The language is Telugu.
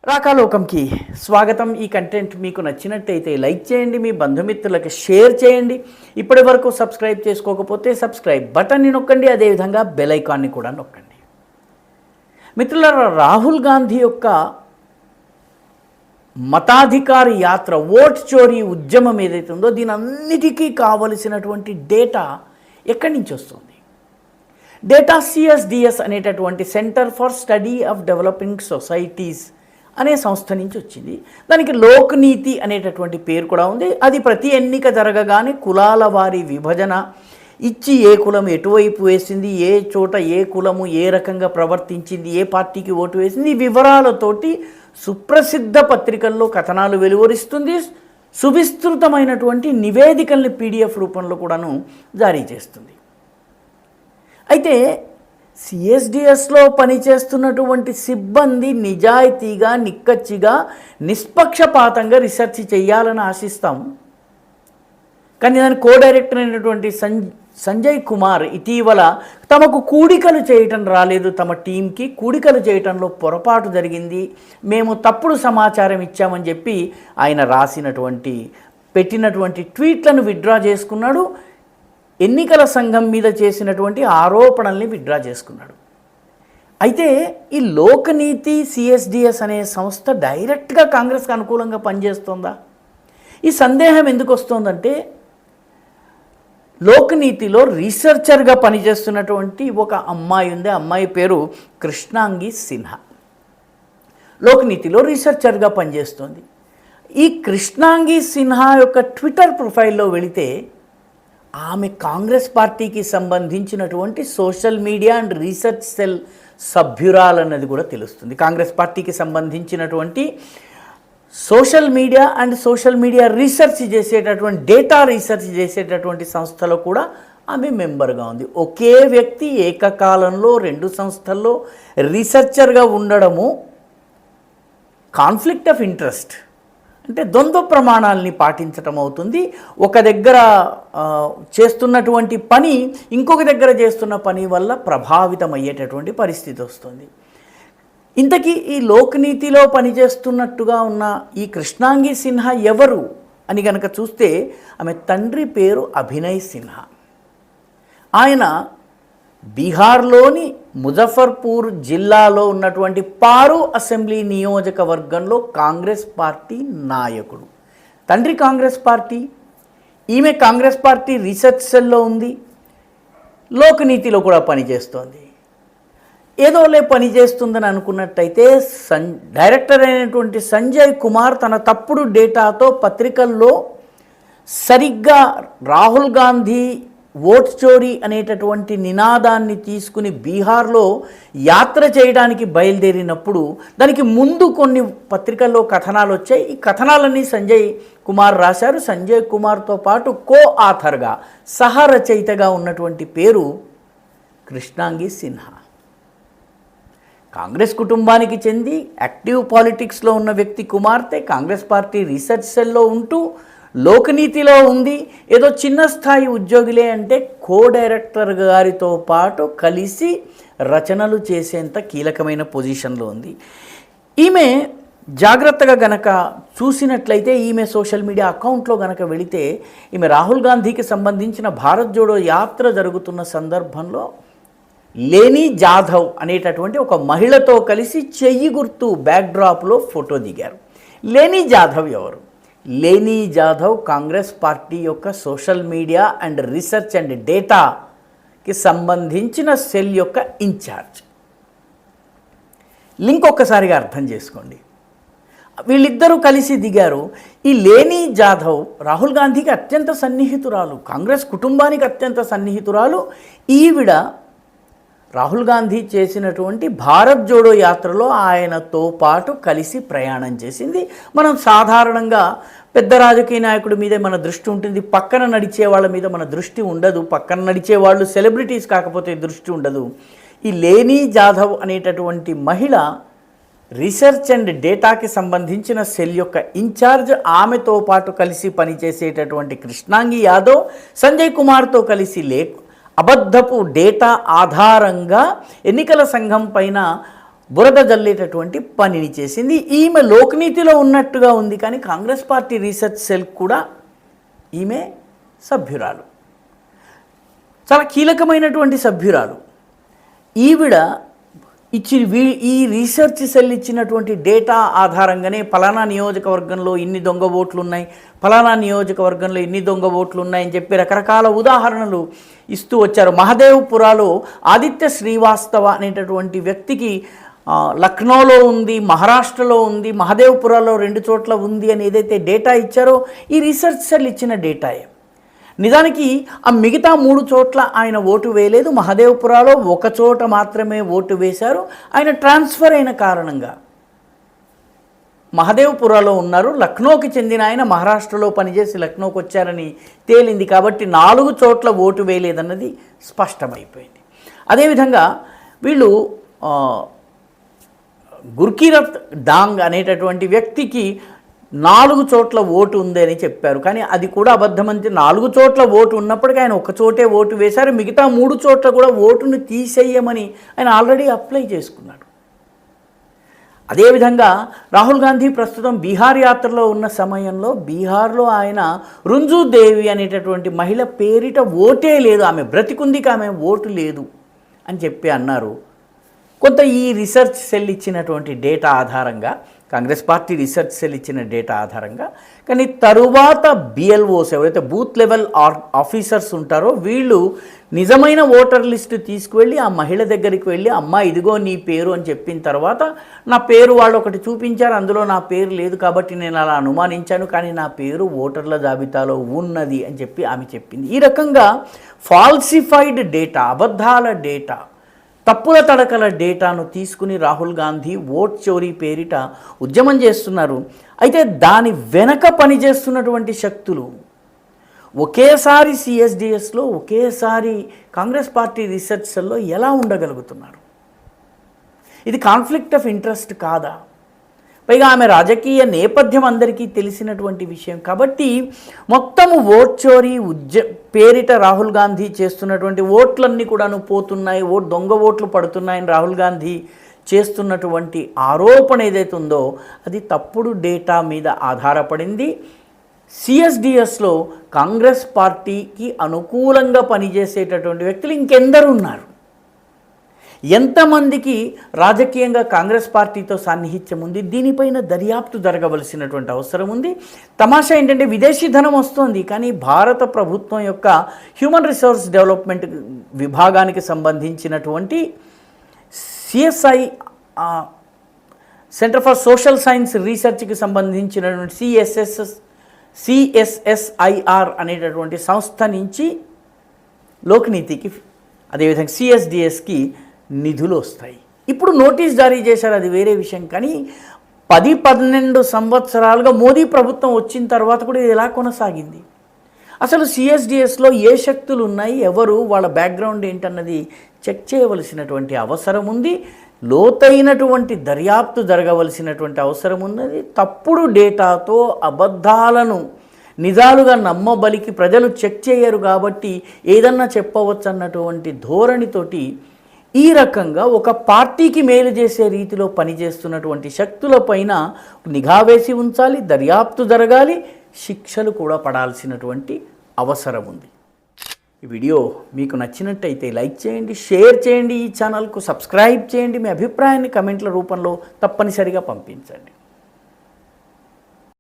రాకాలోకంకి స్వాగతం. ఈ కంటెంట్ మీకు నచ్చినట్టయితే లైక్ చేయండి, మీ బంధుమిత్రులకు షేర్ చేయండి. ఇప్పటి వరకు సబ్స్క్రైబ్ చేసుకోకపోతే సబ్స్క్రైబ్ బటన్ని నొక్కండి, అదేవిధంగా బెల్ ఐకాన్ని కూడా నొక్కండి. మిత్రులారా, రాహుల్ గాంధీ యొక్క మతాధికారి యాత్ర, ఓట్ చోరీ ఉద్యమం ఏదైతే ఉందో దీని అన్నిటికీ కావలసినటువంటి డేటా ఎక్కడి నుంచి వస్తుంది? డేటా CSDS అనేటటువంటి centre for study of developing societies అనే సంస్థ నుంచి వచ్చింది. దానికి లోక్నీతి అనేటటువంటి పేరు కూడా ఉంది. అది ప్రతి ఎన్నిక జరగగానే కులాల వారి విభజన ఇచ్చి ఏ కులం ఎటువైపు వేసింది, ఏ చోట ఏ కులము ఏ రకంగా ప్రవర్తించింది, ఏ పార్టీకి ఓటు వేసింది, ఈ వివరాలతోటి సుప్రసిద్ధ పత్రికల్లో కథనాలు వెలువరిస్తుంది. సువిస్తృతమైనటువంటి నివేదికల్ని PDF రూపంలో కూడాను జారీ చేస్తుంది. అయితే CSDSలో పనిచేస్తున్నటువంటి సిబ్బంది నిజాయితీగా, నిక్కచ్చిగా, నిష్పక్షపాతంగా రీసెర్చ్ చేయాలని ఆశిస్తాం. కానీ దాని డైరెక్టర్ అయినటువంటి సంజయ్ కుమార్ ఇటీవల తమకు కూడికలు చేయటం రాలేదు, తమ టీంకి కూడికలు చేయటంలో పొరపాటు జరిగింది, మేము తప్పుడు సమాచారం ఇచ్చామని చెప్పి ఆయన పెట్టినటువంటి ట్వీట్లను విత్డ్రా చేసుకున్నాడు. ఎన్నికల సంఘం మీద చేసినటువంటి ఆరోపణల్ని విత్డ్రా చేసుకున్నాడు. అయితే ఈ లోక్నీతి CSDS అనే సంస్థ డైరెక్ట్గా కాంగ్రెస్కి అనుకూలంగా పనిచేస్తుందా? ఈ సందేహం ఎందుకు వస్తుందంటే, లోక్నీతిలో రీసెర్చర్గా పనిచేస్తున్నటువంటి ఒక అమ్మాయి ఉంది. అమ్మాయి పేరు కృష్ణాంగి సిన్హా. లోక్నీతిలో రీసెర్చర్గా పనిచేస్తుంది. ఈ కృష్ణాంగి సిన్హా యొక్క ట్విట్టర్ ప్రొఫైల్లో వెళితే ఆమె కాంగ్రెస్ పార్టీకి సంబంధించినటువంటి social media and research cell సభ్యురాలన్నది కూడా తెలుస్తుంది. కాంగ్రెస్ పార్టీకి సంబంధించినటువంటి సోషల్ మీడియా రీసెర్చ్ చేసేటటువంటి డేటా రీసెర్చ్ చేసేటటువంటి సంస్థలో కూడా ఆమె మెంబర్గా ఉంది. ఒకే వ్యక్తి ఏకకాలంలో 2 సంస్థల్లో రీసెర్చర్గా ఉండడము కాన్ఫ్లిక్ట్ ఆఫ్ ఇంట్రెస్ట్, అంటే ద్వంద్వ ప్రమాణాలని పాటించటం అవుతుంది. ఒక దగ్గర చేస్తున్నటువంటి పని ఇంకొక దగ్గర చేస్తున్న పని వల్ల ప్రభావితం అయ్యేటటువంటి పరిస్థితి వస్తుంది. ఇంతకీ ఈ లోక్నీతిలో పనిచేస్తున్నట్టుగా ఉన్న ఈ కృష్ణాంగి సిన్హా ఎవరు అని కనుక చూస్తే, ఆమె తండ్రి పేరు అభినయ్ సిన్హా. ఆయన బీహార్లోని ముజఫర్పూర్ జిల్లాలో ఉన్నటువంటి పారు అసెంబ్లీ నియోజకవర్గంలో కాంగ్రెస్ పార్టీ నాయకుడు. తండ్రి కాంగ్రెస్ పార్టీ, ఈమె కాంగ్రెస్ పార్టీ రీసెర్చ్ సెల్లో ఉంది, లోక్నీతిలో కూడా పనిచేస్తోంది. ఏదోలే పనిచేస్తుందని అనుకున్నట్టయితే డైరెక్టర్ అయినటువంటి సంజయ్ కుమార్ తన తప్పుడు డేటాతో పత్రికల్లో సరిగ్గా రాహుల్ గాంధీ ఓట్ చోరీ అనేటటువంటి నినాదాన్ని తీసుకుని బీహార్లో యాత్ర చేయడానికి బయలుదేరినప్పుడు దానికి ముందు కొన్ని పత్రికల్లో కథనాలు వచ్చాయి. ఈ కథనాలన్నీ సంజయ్ కుమార్ రాశారు. సంజయ్ కుమార్తో పాటు ఆథర్గా సహరచయితగా ఉన్నటువంటి పేరు కృష్ణాంగి సిన్హా. కాంగ్రెస్ కుటుంబానికి చెంది యాక్టివ్ పాలిటిక్స్లో ఉన్న వ్యక్తి కుమార్తె కాంగ్రెస్ పార్టీ రీసెర్చ్ సెల్లో ఉంటూ లోక్నీతిలో ఉంది. ఏదో చిన్న స్థాయి ఉద్యోగులే అంటే డైరెక్టర్ గారితో పాటు కలిసి రచనలు చేసేంత కీలకమైన పొజిషన్లో ఉంది. ఈమె జాగ్రత్తగా గనక చూసినట్లయితే, ఈమె సోషల్ మీడియా అకౌంట్లో గనక వెళితే, ఈమె రాహుల్ గాంధీకి సంబంధించిన భారత్ జోడో యాత్ర జరుగుతున్న సందర్భంలో లేనీ జాధవ్ అనేటటువంటి ఒక మహిళతో కలిసి చెయ్యి గుర్తు బ్యాక్డ్రాప్లో ఫోటో దిగారు. లేనీ జాధవ్ ఎవరు? లేనీ జాధవ్ కాంగ్రెస్ పార్టీ యొక్క social media and research and డేటాకి సంబంధించిన సెల్ యొక్క ఇన్ఛార్జ్. లింక్ ఒక్కసారిగా అర్థం చేసుకోండి. వీళ్ళిద్దరూ కలిసి దిగారు. ఈ లేనీ జాధవ్ రాహుల్ గాంధీకి అత్యంత సన్నిహితురాలు, కాంగ్రెస్ కుటుంబానికి అత్యంత సన్నిహితురాలు. ఈవిడ రాహుల్ గాంధీ చేసినటువంటి భారత్ జోడో యాత్రలో ఆయనతో పాటు కలిసి ప్రయాణం చేసింది. మనం సాధారణంగా పెద్ద రాజకీయ నాయకుడి మీదే మన దృష్టి ఉంటుంది, పక్కన నడిచే వాళ్ళ మీద మన దృష్టి ఉండదు. పక్కన నడిచే వాళ్ళు సెలబ్రిటీస్ కాకపోతే దృష్టి ఉండదు. ఈ లేనీ జాధవ్ అనేటటువంటి మహిళ రీసెర్చ్ అండ్ డేటాకి సంబంధించిన సెల్ యొక్క ఇన్ఛార్జ్. ఆమెతో పాటు కలిసి పనిచేసేటటువంటి కృష్ణాంగి యాదవ్ సంజయ్ కుమార్తో కలిసి అబద్ధపు డేటా ఆధారంగా ఎన్నికల సంఘం పైన బురద జల్లేటటువంటి పనిని చేసింది. ఈమె లోక్నీతిలో ఉన్నట్టుగా ఉంది, కానీ కాంగ్రెస్ పార్టీ రీసెర్చ్ సెల్ కూడా ఈమె సభ్యురాలు, చాలా కీలకమైనటువంటి సభ్యురాలు. ఈవిడ ఈ రీసెర్చ్ సెల్ ఇచ్చినటువంటి డేటా ఆధారంగానే ఫలానా నియోజకవర్గంలో ఇన్ని దొంగ ఓట్లు ఉన్నాయి, ఫలానా నియోజకవర్గంలో ఇన్ని దొంగ ఓట్లు ఉన్నాయని చెప్పి రకరకాల ఉదాహరణలు ఇస్తూ వచ్చారు. మహదేవ్పురాలో ఆదిత్య శ్రీవాస్తవ అనేటటువంటి వ్యక్తికి లక్నోలో ఉంది, మహారాష్ట్రలో ఉంది, మహదేవ్పురాలో 2 చోట్ల ఉంది అని ఏదైతే డేటా ఇచ్చారో ఈ రీసెర్చ్ సెల్ ఇచ్చిన డేటాయే. నిజానికి ఆ మిగతా 3 చోట్ల ఆయన ఓటు వేయలేదు, మహదేవ్పురాలో 1 చోట మాత్రమే ఓటు వేశారు. ఆయన ట్రాన్స్ఫర్ అయిన కారణంగా మహదేవ్పురాలో ఉన్నారు, లక్నోకి చెందిన ఆయన మహారాష్ట్రలో పనిచేసి లక్నోకి వచ్చారని తేలింది. కాబట్టి 4 చోట్ల ఓటు వేయలేదన్నది స్పష్టమైపోయింది. అదేవిధంగా వీళ్ళు గుర్కీరత్ డాంగ్ అనేటటువంటి వ్యక్తికి 4 చోట్ల ఓటు ఉందని చెప్పారు, కానీ అది కూడా అబద్ధమంటే 4 చోట్ల ఓటు ఉన్నప్పటికీ ఆయన 1 చోటే ఓటు వేశారు. మిగతా 3 చోట్ల కూడా ఓటును తీసేయమని ఆయన ఆల్రెడీ అప్లై చేసుకున్నాడు. అదేవిధంగా రాహుల్ గాంధీ ప్రస్తుతం బీహార్ యాత్రలో ఉన్న సమయంలో బీహార్లో ఆయన రుంజుదేవి అనేటటువంటి మహిళ పేరిట ఓటే లేదు, ఆమె బ్రతికుంది ఆమె ఓటు లేదు అని చెప్పి అన్నారు. కొంత ఈ రీసెర్చ్ సెల్ ఇచ్చినటువంటి డేటా ఆధారంగా, కాంగ్రెస్ పార్టీ రీసెర్చ్ సెల్ ఇచ్చిన డేటా ఆధారంగా, కానీ తరువాత బిఎల్ఓస్ ఎవరైతే బూత్ లెవెల్ ఆఫీసర్స్ ఉంటారో వీళ్ళు నిజమైన ఓటర్ లిస్టు తీసుకువెళ్ళి ఆ మహిళ దగ్గరికి వెళ్ళి, అమ్మ ఇదిగో నీ పేరు అని చెప్పిన తర్వాత నా పేరు వాళ్ళు ఒకటి చూపించారు, అందులో నా పేరు లేదు కాబట్టి నేను అలా అనుమానించాను, కానీ నా పేరు ఓటర్ల జాబితాలో ఉన్నది అని చెప్పి ఆమె చెప్పింది. ఈ రకంగా ఫాల్సిఫైడ్ డేటా, అబద్ధాల డేటా, తప్పుల తడకల డేటాను తీసుకుని రాహుల్ గాంధీ ఓట్ చోరీ పేరిట ఉద్యమం చేస్తున్నారు. అయితే దాని వెనక పనిచేస్తున్నటువంటి శక్తులు ఒకేసారి సిఎస్డిఎస్లో, ఒకేసారి కాంగ్రెస్ పార్టీ రీసెర్చ్ సెల్లో ఎలా ఉండగలుగుతున్నారు? ఇది కాన్ఫ్లిక్ట్ ఆఫ్ ఇంట్రెస్ట్ కాదా? పైగా ఆమె రాజకీయ నేపథ్యం అందరికీ తెలిసినటువంటి విషయం కాబట్టి మొత్తము ఓట్ చోరీ పేరిట రాహుల్ గాంధీ చేస్తున్నటువంటి ఓట్లన్నీ కూడాను పోతున్నాయి, దొంగ ఓట్లు పడుతున్నాయని రాహుల్ గాంధీ చేస్తున్నటువంటి ఆరోపణ ఏదైతే ఉందో అది తప్పుడు డేటా మీద ఆధారపడింది. సిఎస్డిఎస్లో కాంగ్రెస్ పార్టీకి అనుకూలంగా పనిచేసేటటువంటి వ్యక్తులు ఇంకెందరు ఉన్నారు? ఎంతమందికి రాజకీయంగా కాంగ్రెస్ పార్టీతో సాన్నిహిత్యం ఉంది? దీనిపైన దర్యాప్తు జరగవలసినటువంటి అవసరం ఉంది. తమాషా ఏంటంటే విదేశీ ధనం వస్తుంది, కానీ భారత ప్రభుత్వం యొక్క హ్యూమన్ రిసోర్స్ డెవలప్మెంట్ విభాగానికి సంబంధించినటువంటి CSI centre for social science రీసెర్చ్కి సంబంధించినటువంటి సిఎస్ఎస్ఐఆర్ అనేటటువంటి సంస్థ నుంచి లోక్నీతికి, అదేవిధంగా సిఎస్డిఎస్కి నిధులు వస్తాయి. ఇప్పుడు నోటీస్ జారీ చేశారు, అది వేరే విషయం. కానీ 10-12 సంవత్సరాలుగా మోదీ ప్రభుత్వం వచ్చిన తర్వాత కూడా ఇది ఎలా కొనసాగింది? అసలు సిఎస్డిఎస్లో ఏ శక్తులు ఉన్నాయి, ఎవరు, వాళ్ళ బ్యాక్గ్రౌండ్ ఏంటన్నది చెక్ చేయవలసినటువంటి అవసరం ఉంది. లోతైనటువంటి దర్యాప్తు జరగవలసినటువంటి అవసరం ఉన్నది. తప్పుడు డేటాతో అబద్ధాలను నిజాలుగా నమ్మబలికి ప్రజలు చెక్ చేయరు కాబట్టి ఏదన్నా చెప్పవచ్చు అన్నటువంటి ధోరణితోటి ఈ రకంగా ఒక పార్టీకి మేలు చేసే రీతిలో పనిచేస్తున్నటువంటి శక్తులపైన నిఘా వేసి ఉంచాలి, దర్యాప్తు జరగాలి, శిక్షలు కూడా పడాల్సినటువంటి అవసరం ఉంది. ఈ వీడియో మీకు నచ్చినట్టయితే లైక్ చేయండి, షేర్ చేయండి, ఈ ఛానల్కు సబ్స్క్రైబ్ చేయండి, మీ అభిప్రాయాన్ని కమెంట్ల రూపంలో తప్పనిసరిగా పంపించండి.